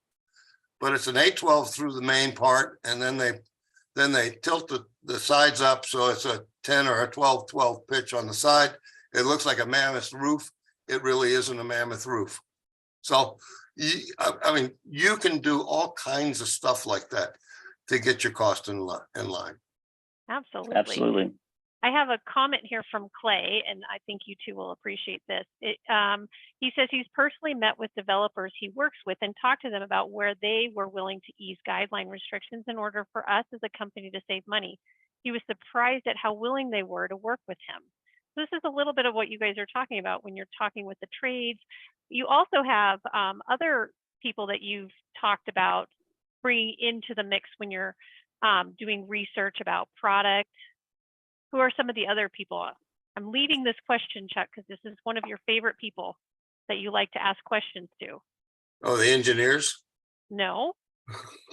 but it's an 812 through the main part, and then they tilt the sides up so it's a 10 or a 12 pitch on the side. It looks like a mammoth roof. It really isn't a mammoth roof. So I mean, you can do all kinds of stuff like that to get your cost in line. Absolutely. Absolutely. I have a comment here from Clay, and I think you two will appreciate this. He says he's personally met with developers he works with and talked to them about where they were willing to ease guideline restrictions in order for us as a company to save money. He was surprised at how willing they were to work with him. So this is a little bit of what you guys are talking about when you're talking with the trades. You also have other people that you've talked about bringing into the mix when you're doing research about product. Who are some of the other people? I'm leading this question, Chuck, because this is one of your favorite people that you like to ask questions to. Oh, the engineers? No,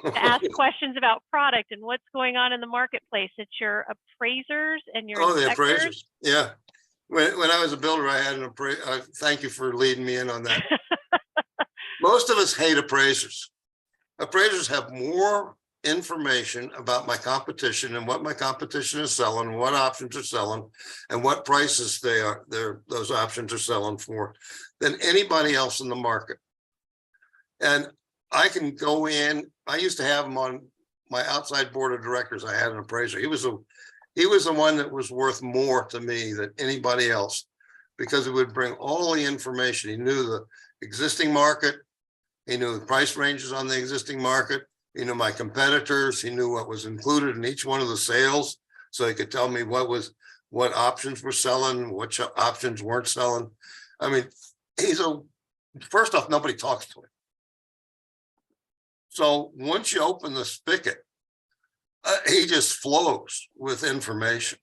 to ask questions about product and what's going on in the marketplace. It's your appraisers and your the inspectors. appraisers. Yeah. When I was a builder, I had an appraiser. Thank you for leading me in on that. Most of us hate appraisers. Appraisers have more information about my competition and what my competition is selling, what options are selling, and what prices those options are selling for than anybody else in the market. And I can go in. I used to have him on my outside board of directors. I had an appraiser. He was the one that was worth more to me than anybody else, because it would bring all the information. He knew the existing market. He knew the price ranges on the existing market. He knew my competitors. He knew what was included in each one of the sales. So he could tell me what options were selling, what options weren't selling. I mean, first off, nobody talks to him. So once you open the spigot, he just flows with information.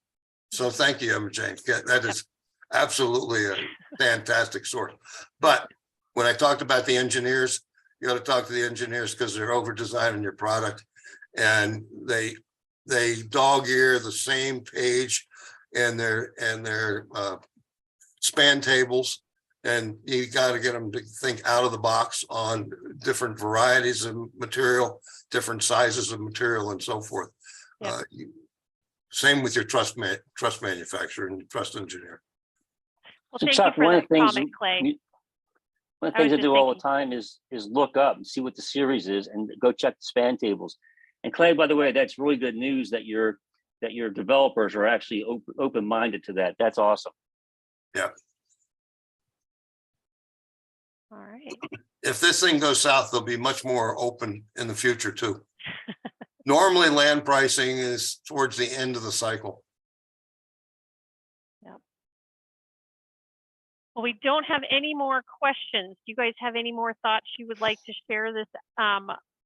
So thank you, Emma Jane. That is absolutely a fantastic source. But when I talked about the engineers, you got to talk to the engineers because they're over designing your product, and they dog ear the same page and their span tables, and you got to get them to think out of the box on different varieties of material, different sizes of material, and so forth. Yep. Same with your truss manufacturer and trust engineer. Well, thank you for that comment, Clay. One of the things I do all the time is look up and see what the series is and go check the span tables. And Clay, by the way, that's really good news that your developers are actually open-minded to that. That's awesome. Yeah. All right. If this thing goes south, they'll be much more open in the future too. Normally land pricing is towards the end of the cycle. Well, we don't have any more questions. Do you guys have any more thoughts you would like to share this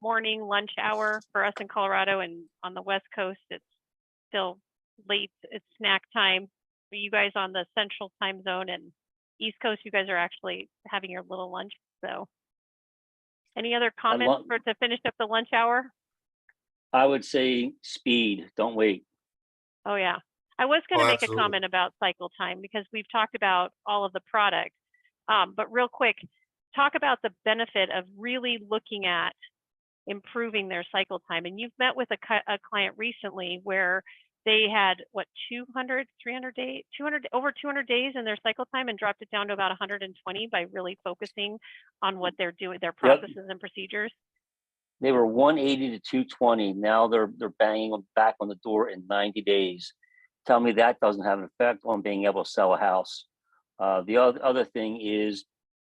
morning lunch hour for us in Colorado? And on the West Coast, it's still late. It's snack time for you guys on the Central Time Zone, and East Coast, you guys are actually having your little lunch. So any other comments to finish up the lunch hour? I would say speed. Don't wait. Oh, yeah. I was going to make absolutely. a comment about cycle time because we've talked about all of the product, but real quick, talk about the benefit of really looking at improving their cycle time. And you've met with a client recently where they had what, 200 days in their cycle time and dropped it down to about 120 by really focusing on what they're doing, their processes and procedures. They were 180 to 220. Now they're banging back on the door in 90 days. Tell me that doesn't have an effect on being able to sell a house. The other thing is,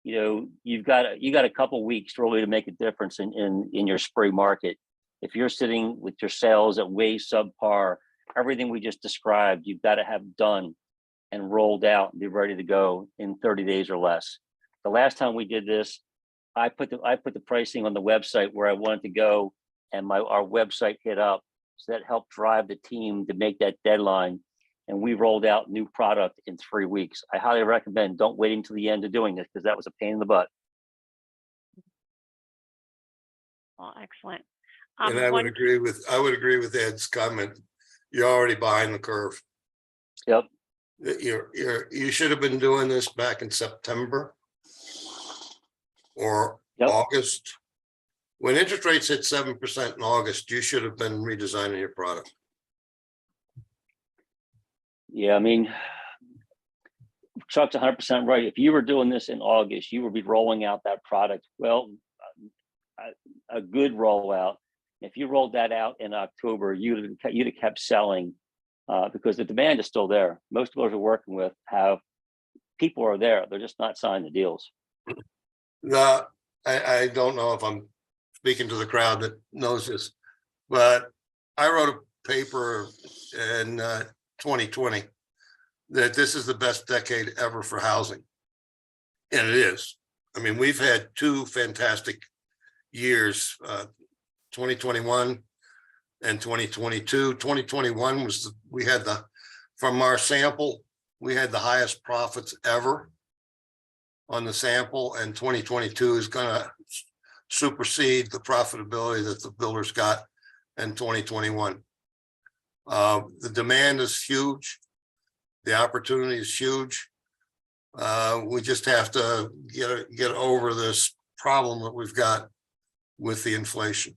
you've got a couple weeks really to make a difference in your spring market. If you're sitting with your sales at way subpar, everything we just described, you've got to have done and rolled out and be ready to go in 30 days or less. The last time we did this, I put the pricing on the website where I wanted to go, and our website hit up. So that helped drive the team to make that deadline. and we rolled out new product in 3 weeks. I highly recommend don't wait until the end of doing this because that was a pain in the butt. Well, excellent. And I would agree with Ed's comment. You're already behind the curve. Yep. You should have been doing this back in September or August. When interest rates hit 7% in August, you should have been redesigning your product. Yeah, I mean, Chuck's 100% right. If you were doing this in August, you would be rolling out that product. Well, a good rollout. If you rolled that out in October, you'd have kept selling because the demand is still there. Most builders we're working with have people are there. They're just not signing the deals. I don't know if I'm speaking to the crowd that knows this, but I wrote a paper in 2020 that this is the best decade ever for housing. And it is. I mean, we've had 2 fantastic years, 2021 and 2022. 2021 was, from our sample, we had the highest profits ever on the sample, and 2022 is going to supersede the profitability that the builders got in 2021. The demand is huge. The opportunity is huge. We just have to get over this problem that we've got with the inflation.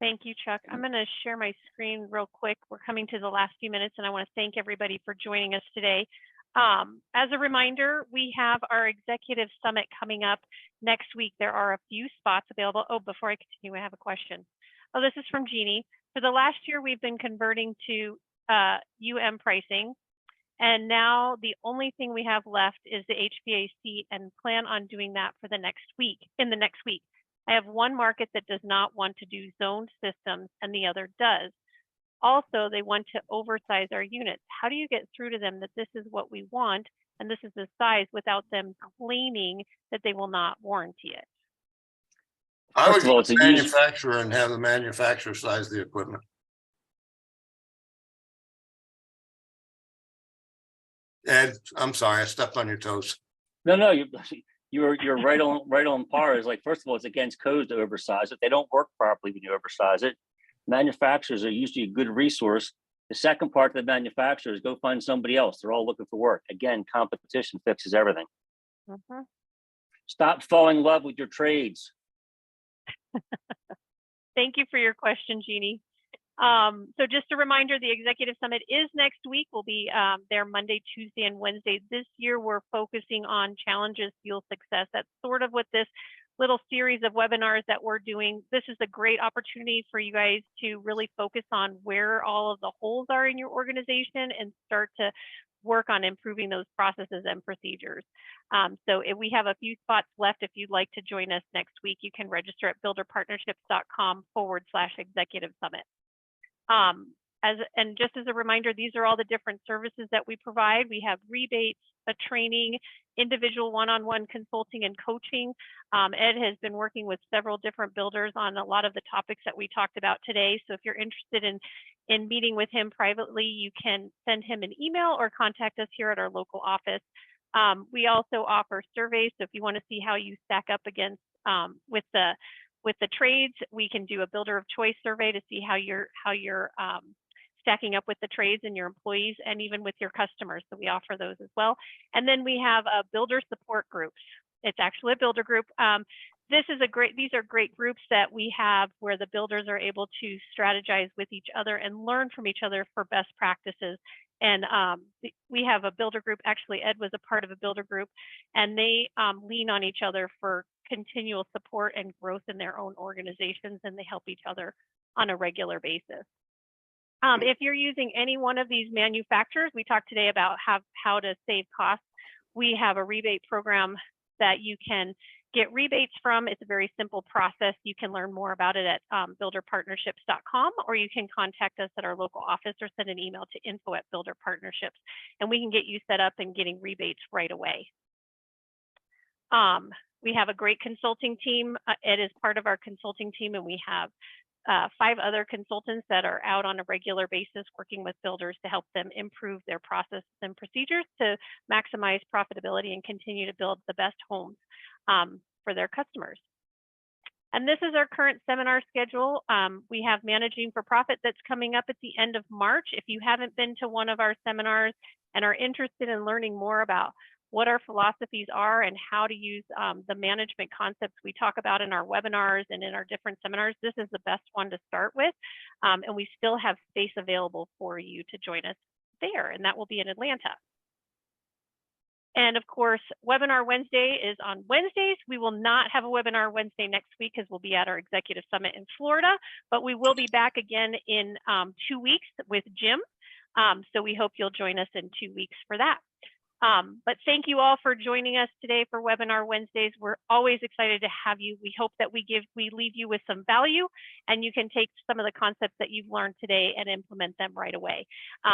Thank you, Chuck. I'm going to share my screen real quick. We're coming to the last few minutes, and I want to thank everybody for joining us today. As a reminder, we have our executive summit coming up next week. There are a few spots available. Oh, before I continue, I have a question. Oh, this is from Jeannie. For the last year, we've been converting to pricing, and now the only thing we have left is the HVAC, and plan on doing that for the next week. I have one market that does not want to do zoned systems and the other does. Also, they want to oversize our units. How do you get through to them that this is what we want and this is the size without them claiming that they will not warranty it? I would go to the manufacturer and have the manufacturer size the equipment. Ed, I'm sorry, I stepped on your toes. No, you're right on par. Is like, first of all, it's against codes to oversize it. They don't work properly when you oversize it. Manufacturers are usually a good resource. The second part of the manufacturer is go find somebody else. They're all looking for work. Again, competition fixes everything. Mm-hmm. Stop falling in love with your trades. Thank you for your question, Jeannie. So just a reminder, the Executive Summit is next week. We'll be there Monday, Tuesday, and Wednesday. This year, we're focusing on challenges fuel success. That's sort of what this little series of webinars that we're doing. This is a great opportunity for you guys to really focus on where all of the holes are in your organization and start to work on improving those processes and procedures. So if we have a few spots left, if you'd like to join us next week, you can register at builderpartnerships.com/executive summit. And just as a reminder, these are all the different services that we provide. We have rebates, a training, individual one-on-one consulting and coaching. Ed has been working with several different builders on a lot of the topics that we talked about today. So if you're interested in meeting with him privately, you can send him an email or contact us here at our local office. We also offer surveys. So if you want to see how you stack up against with the trades, we can do a builder of choice survey to see how you're stacking up with the trades and your employees and even with your customers. So we offer those as well. And then we have a builder support groups. It's actually a builder group. These are great groups that we have where the builders are able to strategize with each other and learn from each other for best practices. And we have a builder group. Actually, Ed was a part of a builder group, and they lean on each other for continual support and growth in their own organizations, and they help each other on a regular basis. If you're using any one of these manufacturers, we talked today about how to save costs. We have a rebate program that you can get rebates from. It's a very simple process. You can learn more about it at builderpartnerships.com, or you can contact us at our local office or send an email to info@builderpartnerships, and we can get you set up and getting rebates right away. We have a great consulting team. Ed is part of our consulting team, and we have 5 other consultants that are out on a regular basis working with builders to help them improve their processes and procedures to maximize profitability and continue to build the best homes for their customers. And this is our current seminar schedule. We have Managing for Profit that's coming up at the end of March. If you haven't been to one of our seminars and are interested in learning more about what our philosophies are and how to use the management concepts we talk about in our webinars and in our different seminars, this is the best one to start with. And we still have space available for you to join us there, and that will be in Atlanta. And of course, Webinar Wednesday is on Wednesdays. We will not have a Webinar Wednesday next week because we'll be at our Executive Summit in Florida, but we will be back again in 2 weeks with Jim. So we hope you'll join us in 2 weeks for that. But thank you all for joining us today for Webinar Wednesdays. We're always excited to have you. We hope that we leave you with some value and you can take some of the concepts that you've learned today and implement them right away.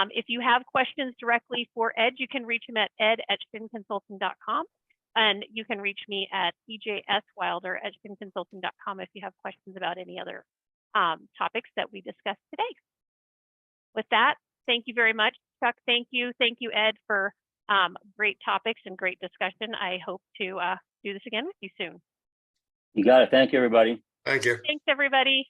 If you have questions directly for Ed, you can reach him at ed@spinconsulting.com. And you can reach me at ejswilder@spinconsulting.com if you have questions about any other topics that we discussed today. With that, thank you very much, Chuck. Thank you, Ed, for great topics and great discussion. I hope to do this again with you soon. You got it. Thank you, everybody. Thank you. Thanks, everybody.